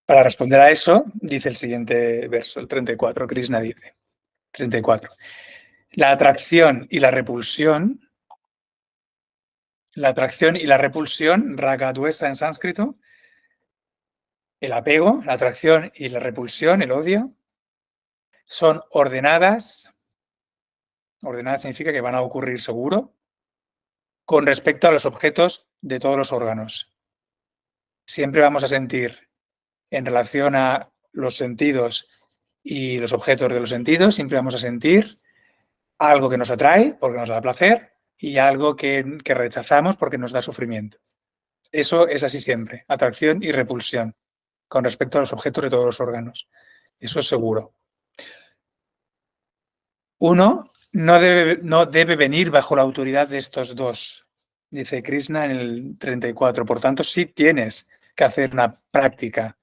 Para responder a eso, dice el siguiente verso, el 34, Krishna dice, 34. La atracción y la repulsión, raga dvesa en sánscrito, el apego, la atracción y la repulsión, el odio, son ordenadas. Ordenadas significa que van a ocurrir seguro con respecto a los objetos de todos los órganos. Siempre vamos a sentir en relación a los sentidos y los objetos de los sentidos, siempre vamos a sentir algo que nos atrae porque nos da placer y algo que rechazamos porque nos da sufrimiento. Eso es así siempre, atracción y repulsión con respecto a los objetos de todos los órganos. Eso es seguro. Uno no debe venir bajo la autoridad de estos dos, dice Krishna en el 34. Por tanto, sí tienes que hacer una práctica.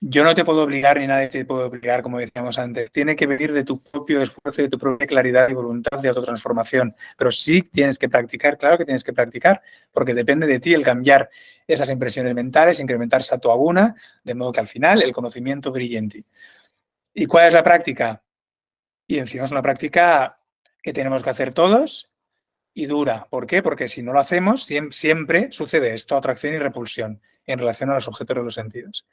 Yo no te puedo obligar ni nadie te puede obligar, como decíamos antes. Tiene que venir de tu propio esfuerzo, de tu propia claridad y voluntad de autotransformación. Pero sí tienes que practicar, claro que tienes que practicar, porque depende de ti el cambiar esas impresiones mentales, incrementar sattva guna, de modo que al final el conocimiento brille en ti. ¿Y cuál es la práctica? Y encima es una práctica que tenemos que hacer todos y dura. ¿Por qué? Porque si no lo hacemos, siempre sucede esto, atracción y repulsión, en relación a los objetos de los sentidos.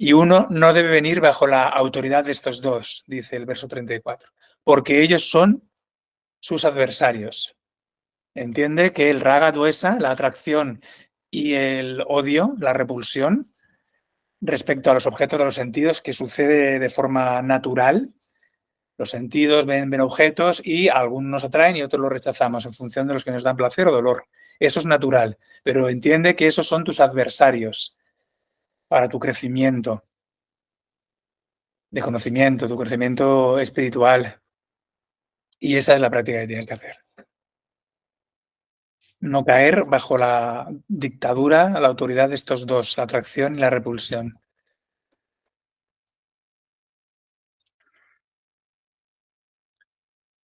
Y uno no debe venir bajo la autoridad de estos dos, dice el verso 34, porque ellos son sus adversarios. Entiende que el raga dvesa, la atracción y el odio, la repulsión, respecto a los objetos de los sentidos, que sucede de forma natural. Los sentidos ven objetos y algunos nos atraen y otros los rechazamos en función de los que nos dan placer o dolor. Eso es natural, pero entiende que esos son tus adversarios para tu crecimiento de conocimiento, tu crecimiento espiritual. Y esa es la práctica que tienes que hacer. No caer bajo la dictadura, la autoridad de estos dos, la atracción y la repulsión.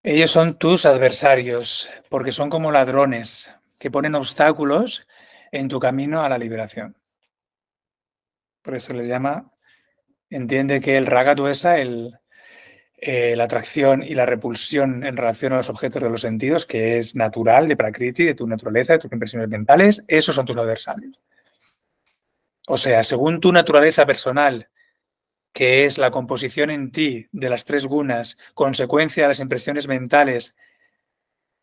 Ellos son tus adversarios, porque son como ladrones que ponen obstáculos en tu camino a la liberación. Por eso les llama, entiende que el raga dvesa, la atracción y la repulsión en relación a los objetos de los sentidos, que es natural, de prakriti, de tu naturaleza, de tus impresiones mentales, esos son tus adversarios. O sea, según tu naturaleza personal, que es la composición en ti de las tres gunas, consecuencia de las impresiones mentales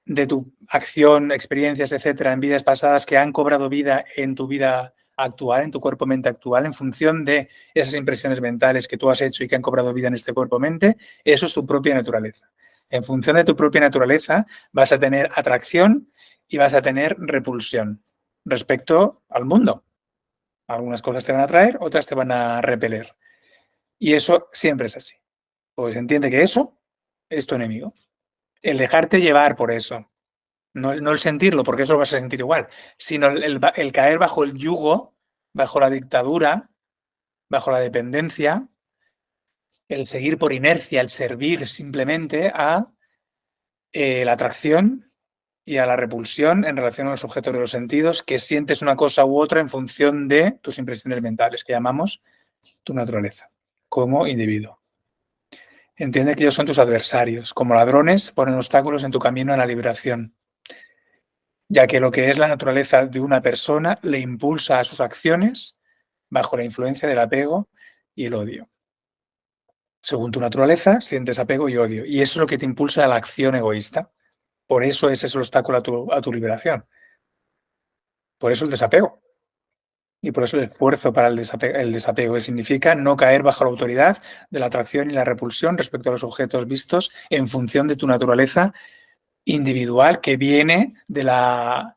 de tu acción, experiencias, etcétera, en vidas pasadas que han cobrado vida en tu vida actual, en tu cuerpo-mente actual, en función de esas impresiones mentales que tú has hecho y que han cobrado vida en este cuerpo-mente, eso es tu propia naturaleza. En función de tu propia naturaleza vas a tener atracción y vas a tener repulsión respecto al mundo. Algunas cosas te van a atraer, otras te van a repeler. Y eso siempre es así. Pues entiende que eso es tu enemigo. El dejarte llevar por eso. No el sentirlo, porque eso lo vas a sentir igual, sino el caer bajo el yugo, bajo la dictadura, bajo la dependencia, el seguir por inercia, el servir simplemente a la atracción y a la repulsión en relación a los objetos de los sentidos, que sientes una cosa u otra en función de tus impresiones mentales, que llamamos tu naturaleza, como individuo. Entiende que ellos son tus adversarios. Como ladrones, ponen obstáculos en tu camino a la liberación, ya que lo que es la naturaleza de una persona le impulsa a sus acciones bajo la influencia del apego y el odio. Según tu naturaleza, sientes apego y odio. Y eso es lo que te impulsa a la acción egoísta. Por eso ese es el obstáculo a tu liberación. Por eso el desapego. Y por eso el esfuerzo para el desapego, que significa no caer bajo la autoridad de la atracción y la repulsión respecto a los objetos vistos en función de tu naturaleza individual que viene de la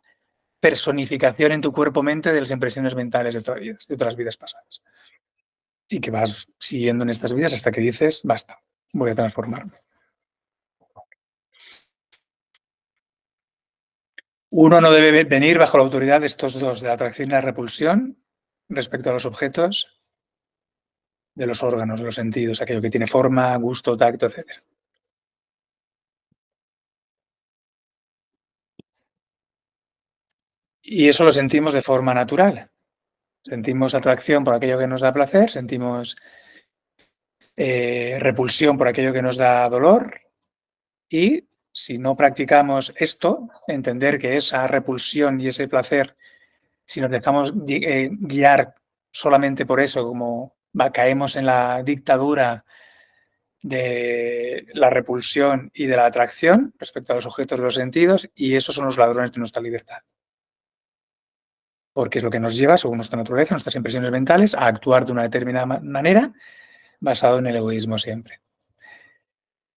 personificación en tu cuerpo-mente de las impresiones mentales de otras vidas pasadas. Y que vas siguiendo en estas vidas hasta que dices, basta, voy a transformarme. Uno no debe venir bajo la autoridad de estos dos, de la atracción y la repulsión, respecto a los objetos de los órganos, de los sentidos, aquello que tiene forma, gusto, tacto, etc. Y eso lo sentimos de forma natural. Sentimos atracción por aquello que nos da placer, sentimos repulsión por aquello que nos da dolor, y si no practicamos esto, entender que esa repulsión y ese placer, si nos dejamos guiar solamente por eso, como caemos en la dictadura de la repulsión y de la atracción respecto a los objetos de los sentidos, y esos son los ladrones de nuestra libertad. Porque es lo que nos lleva, según nuestra naturaleza, nuestras impresiones mentales, a actuar de una determinada manera basado en el egoísmo siempre.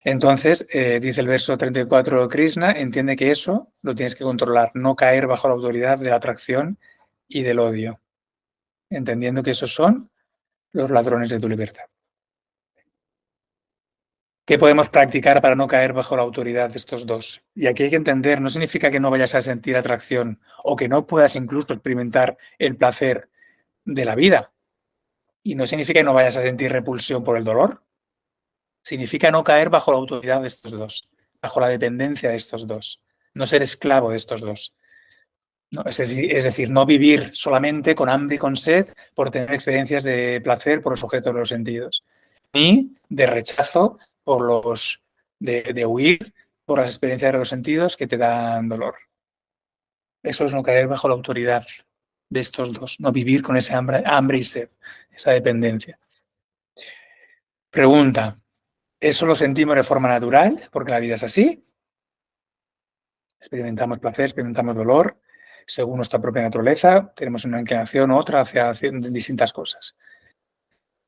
Entonces, dice el verso 34 de Krishna, entiende que eso lo tienes que controlar, no caer bajo la autoridad de la atracción y del odio, entendiendo que esos son los ladrones de tu libertad. ¿Qué podemos practicar para no caer bajo la autoridad de estos dos? Y aquí hay que entender, no significa que no vayas a sentir atracción o que no puedas incluso experimentar el placer de la vida. Y no significa que no vayas a sentir repulsión por el dolor. Significa no caer bajo la autoridad de estos dos, bajo la dependencia de estos dos, no ser esclavo de estos dos. No, es decir, no vivir solamente con hambre y con sed por tener experiencias de placer por los objetos de los sentidos, ni de rechazo por los de huir por las experiencias de los sentidos que te dan dolor. Eso es no caer bajo la autoridad de estos dos, no vivir con ese hambre y sed, esa dependencia. Pregunta, ¿eso lo sentimos de forma natural porque la vida es así? Experimentamos placer, experimentamos dolor, según nuestra propia naturaleza, tenemos una inclinación u otra hacia distintas cosas.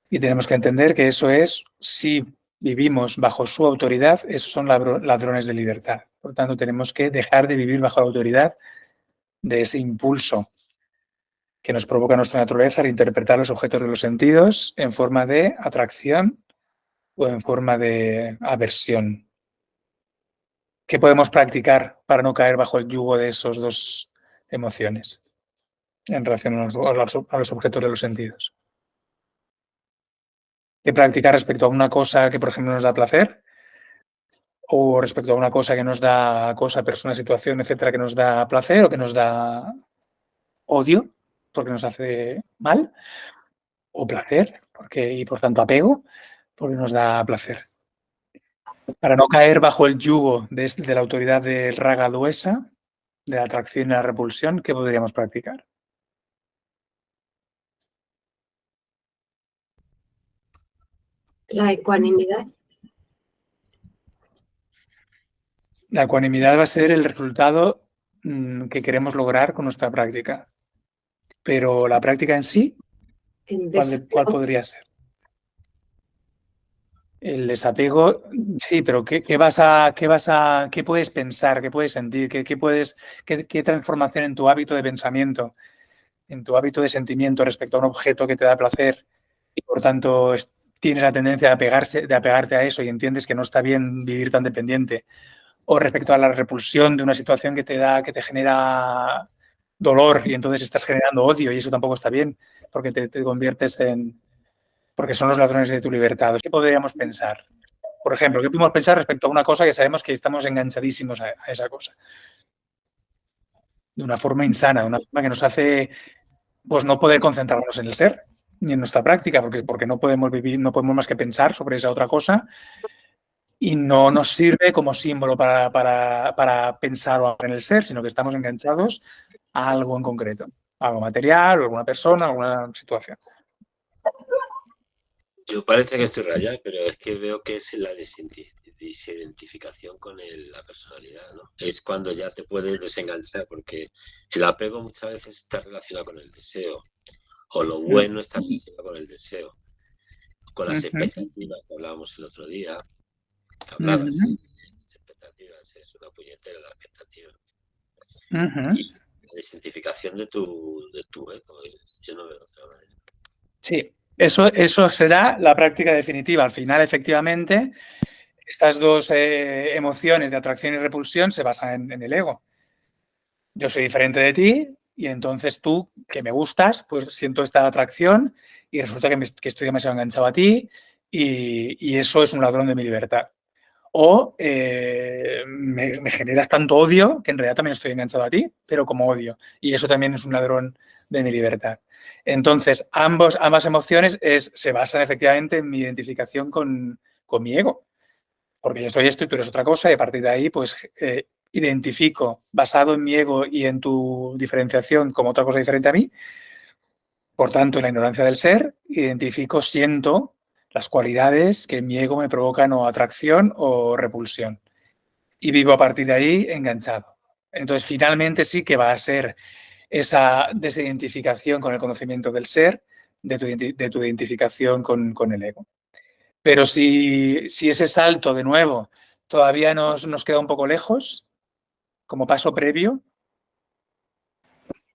Y tenemos que entender que eso es, si vivimos bajo su autoridad, esos son ladrones de libertad. Por tanto, tenemos que dejar de vivir bajo la autoridad de ese impulso que nos provoca nuestra naturaleza al interpretar los objetos de los sentidos en forma de atracción o en forma de aversión. ¿Qué podemos practicar para no caer bajo el yugo de esas dos emociones en relación a los objetos de los sentidos? ¿Qué practicar respecto a una cosa que, por ejemplo, nos da placer? ¿O respecto a una cosa que nos da persona, situación, etcétera, que nos da placer o que nos da odio porque nos hace mal? ¿O placer y por tanto apego porque nos da placer? Para no caer bajo el yugo de la autoridad del raga duesa, de la atracción y la repulsión, ¿qué podríamos practicar? La ecuanimidad. La ecuanimidad va a ser el resultado que queremos lograr con nuestra práctica. Pero la práctica en sí, ¿cuál podría ser? El desapego, sí, pero ¿qué puedes pensar, qué puedes sentir, qué transformación en tu hábito de pensamiento, en tu hábito de sentimiento respecto a un objeto que te da placer y por tanto tienes la tendencia de apegarte a eso y entiendes que no está bien vivir tan dependiente, o respecto a la repulsión de una situación que te genera dolor y entonces estás generando odio y eso tampoco está bien porque te conviertes porque son los ladrones de tu libertad. ¿Qué podríamos pensar? Por ejemplo, ¿qué podemos pensar respecto a una cosa que sabemos que estamos enganchadísimos a esa cosa? De una forma insana, de una forma que nos hace pues, no poder concentrarnos en el ser ni en nuestra práctica, porque no podemos vivir, no podemos más que pensar sobre esa otra cosa y no nos sirve como símbolo para pensar en el ser, sino que estamos enganchados a algo en concreto, algo material, o alguna persona, alguna situación. Yo parece que estoy rayado, pero es que veo que es la desidentificación con la personalidad, ¿no? Es cuando ya te puedes desenganchar, porque el apego muchas veces está relacionado con el deseo, o lo bueno está relacionado con el deseo, con las expectativas que hablábamos el otro día, que hablabas, las expectativas, es una puñetera la expectativa. Y la desidentificación de tu ego, yo no veo otra manera. Sí. Eso será la práctica definitiva. Al final, efectivamente, estas dos emociones de atracción y repulsión se basan en el ego. Yo soy diferente de ti y entonces tú, que me gustas, pues siento esta atracción y resulta que estoy demasiado enganchado a ti y eso es un ladrón de mi libertad. O me generas tanto odio que en realidad también estoy enganchado a ti, pero como odio. Y eso también es un ladrón de mi libertad. Entonces, ambas emociones se basan efectivamente en mi identificación con mi ego. Porque yo soy esto y tú eres otra cosa y a partir de ahí pues identifico, basado en mi ego y en tu diferenciación como otra cosa diferente a mí, por tanto, en la ignorancia del ser, identifico, siento las cualidades que en mi ego me provocan o atracción o repulsión. Y vivo a partir de ahí enganchado. Entonces, finalmente sí que va a ser esa desidentificación con el conocimiento del ser, de tu identificación con el ego. Pero si ese salto, de nuevo, todavía nos queda un poco lejos, como paso previo,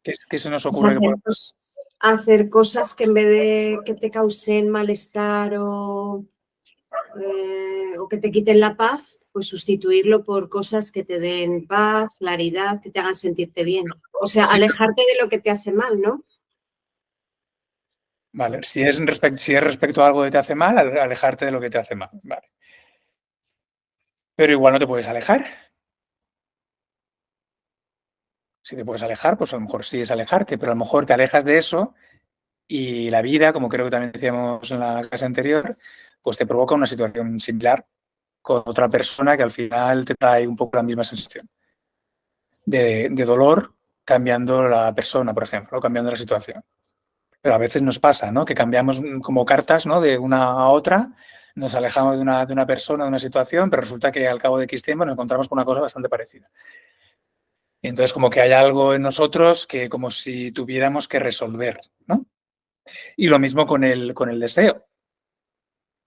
¿qué se nos Pues ocurre? hacer cosas que en vez de que te causen malestar o que te quiten la paz, pues sustituirlo por cosas que te den paz, claridad, que te hagan sentirte bien. O sea, Sí. alejarte de lo que te hace mal, ¿no? Vale, si es respecto a algo que te hace mal, alejarte de lo que te hace mal. Vale. Pero igual no te puedes alejar. Si te puedes alejar, pues a lo mejor sí es alejarte, pero a lo mejor te alejas de eso y la vida, como creo que también decíamos en la clase anterior, pues te provoca una situación similar con otra persona que al final te trae un poco la misma sensación de dolor, cambiando la persona, por ejemplo, o cambiando la situación. Pero a veces nos pasa, ¿no? Que cambiamos como cartas, ¿no? De una a otra, nos alejamos de una persona, de una situación, pero resulta que al cabo de X tiempo nos encontramos con una cosa bastante parecida. Y entonces como que hay algo en nosotros que como si tuviéramos que resolver, ¿no? Y lo mismo con el deseo.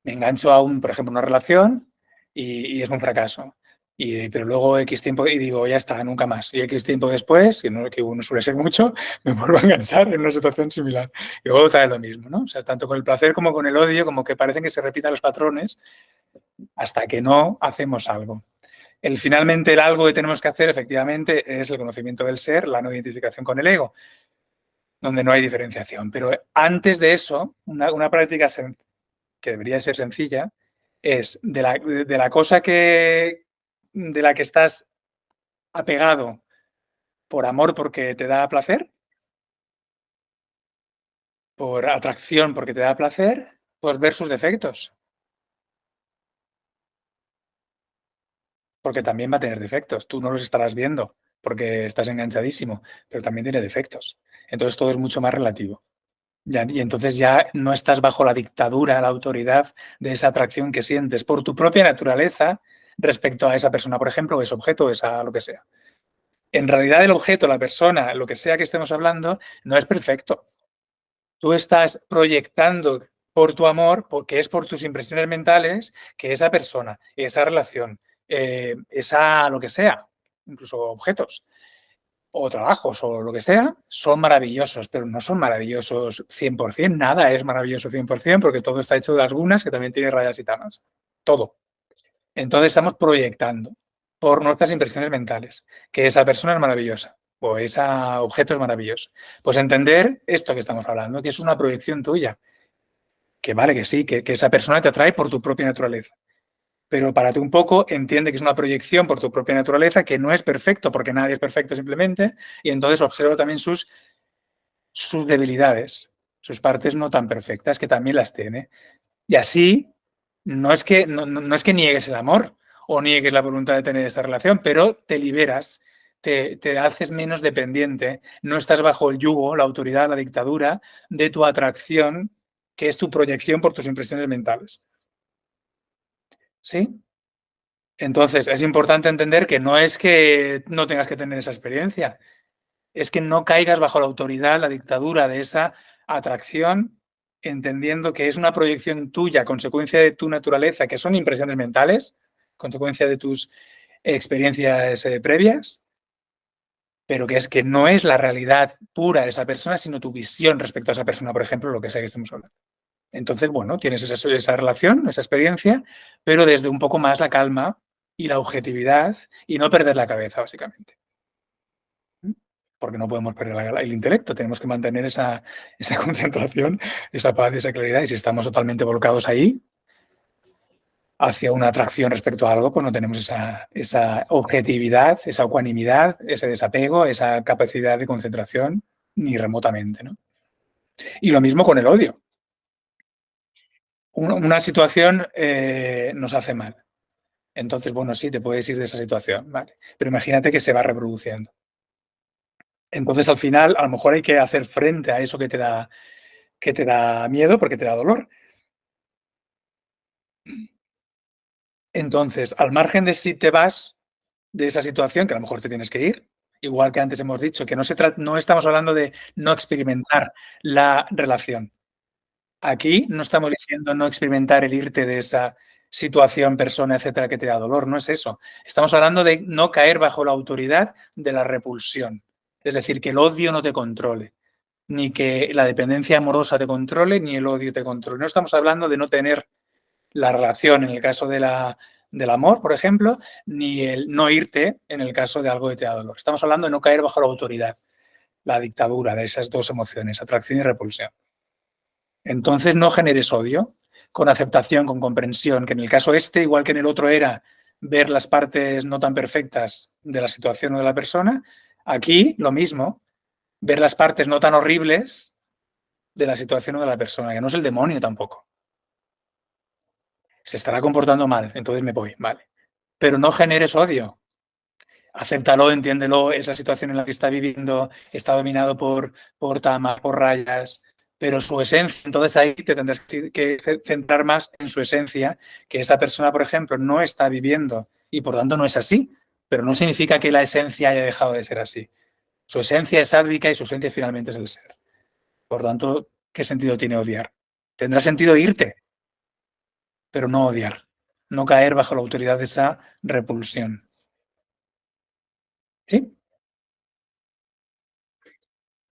Me engancho a por ejemplo, una relación y es un fracaso. Pero luego X tiempo y digo, ya está, nunca más. Y X tiempo después, que uno suele ser mucho, me vuelvo a enganchar en una situación similar. Y luego otra vez lo mismo, ¿no? O sea, tanto con el placer como con el odio, como que parecen que se repitan los patrones hasta que no hacemos algo. Finalmente, el algo que tenemos que hacer, efectivamente, es el conocimiento del ser, la no identificación con el ego, donde no hay diferenciación. Pero antes de eso, una práctica que debería ser sencilla, es de la cosa de la que estás apegado por amor porque te da placer, por atracción porque te da placer, pues ver sus defectos. Porque también va a tener defectos. Tú no los estarás viendo porque estás enganchadísimo, pero también tiene defectos. Entonces todo es mucho más relativo. Y entonces ya no estás bajo la dictadura, la autoridad de esa atracción que sientes por tu propia naturaleza respecto a esa persona, por ejemplo, o ese objeto, o esa lo que sea. En realidad el objeto, la persona, lo que sea que estemos hablando, no es perfecto. Tú estás proyectando por tu amor, porque es por tus impresiones mentales, que esa persona, esa relación, esa lo que sea, incluso objetos o trabajos o lo que sea, son maravillosos, pero no son maravillosos 100%, nada es maravilloso 100% porque todo está hecho de las gunas que también tiene rayas y tamas, todo. Entonces estamos proyectando por nuestras impresiones mentales que esa persona es maravillosa o ese objeto es maravilloso. Pues entender esto que estamos hablando, que es una proyección tuya, que vale que sí, que esa persona te atrae por tu propia naturaleza. Pero párate un poco, entiende que es una proyección por tu propia naturaleza, que no es perfecto, porque nadie es perfecto simplemente, y entonces observa también sus debilidades, sus partes no tan perfectas, que también las tiene. Y así, no es que niegues el amor o niegues la voluntad de tener esta relación, pero te liberas, te haces menos dependiente, no estás bajo el yugo, la autoridad, la dictadura de tu atracción, que es tu proyección por tus impresiones mentales. ¿Sí? Entonces, es importante entender que no es que no tengas que tener esa experiencia, es que no caigas bajo la autoridad, la dictadura de esa atracción, entendiendo que es una proyección tuya, consecuencia de tu naturaleza, que son impresiones mentales, consecuencia de tus experiencias previas, pero que es que no es la realidad pura de esa persona, sino tu visión respecto a esa persona, por ejemplo, lo que sea que estemos hablando. Entonces, bueno, tienes esa relación, esa experiencia, pero desde un poco más la calma y la objetividad y no perder la cabeza, básicamente. Porque no podemos perder el intelecto, tenemos que mantener esa concentración, esa paz, esa claridad. Y si estamos totalmente volcados ahí, hacia una atracción respecto a algo, pues no tenemos esa objetividad, esa ecuanimidad, ese desapego, esa capacidad de concentración, ni remotamente, ¿no? Y lo mismo con el odio. Una situación nos hace mal. Entonces, bueno, sí, te puedes ir de esa situación, ¿vale? Pero imagínate que se va reproduciendo. Entonces, al final, a lo mejor hay que hacer frente a eso que te da miedo porque te da dolor. Entonces, al margen de si te vas de esa situación, que a lo mejor te tienes que ir, igual que antes hemos dicho, que no estamos hablando de no experimentar la relación. Aquí no estamos diciendo no experimentar el irte de esa situación, persona, etcétera, que te da dolor, no es eso. Estamos hablando de no caer bajo la autoridad de la repulsión. Es decir, que el odio no te controle, ni que la dependencia amorosa te controle, ni el odio te controle. No estamos hablando de no tener la relación en el caso del amor, por ejemplo, ni el no irte en el caso de algo que te da dolor. Estamos hablando de no caer bajo la autoridad, la dictadura de esas dos emociones, atracción y repulsión. Entonces no generes odio, con aceptación, con comprensión, que en el caso este, igual que en el otro era ver las partes no tan perfectas de la situación o de la persona, aquí lo mismo, ver las partes no tan horribles de la situación o de la persona, que no es el demonio tampoco. Se estará comportando mal, entonces me voy, vale. Pero no generes odio. Acéptalo, entiéndelo, es la situación en la que está viviendo, está dominado por tamas, por rayas, pero su esencia, entonces ahí te tendrás que centrar más en su esencia, que esa persona, por ejemplo, no está viviendo y por tanto no es así, pero no significa que la esencia haya dejado de ser así. Su esencia es sádvica y su esencia finalmente es el ser. Por tanto, ¿qué sentido tiene odiar? Tendrá sentido irte, pero no odiar, no caer bajo la autoridad de esa repulsión. ¿Sí?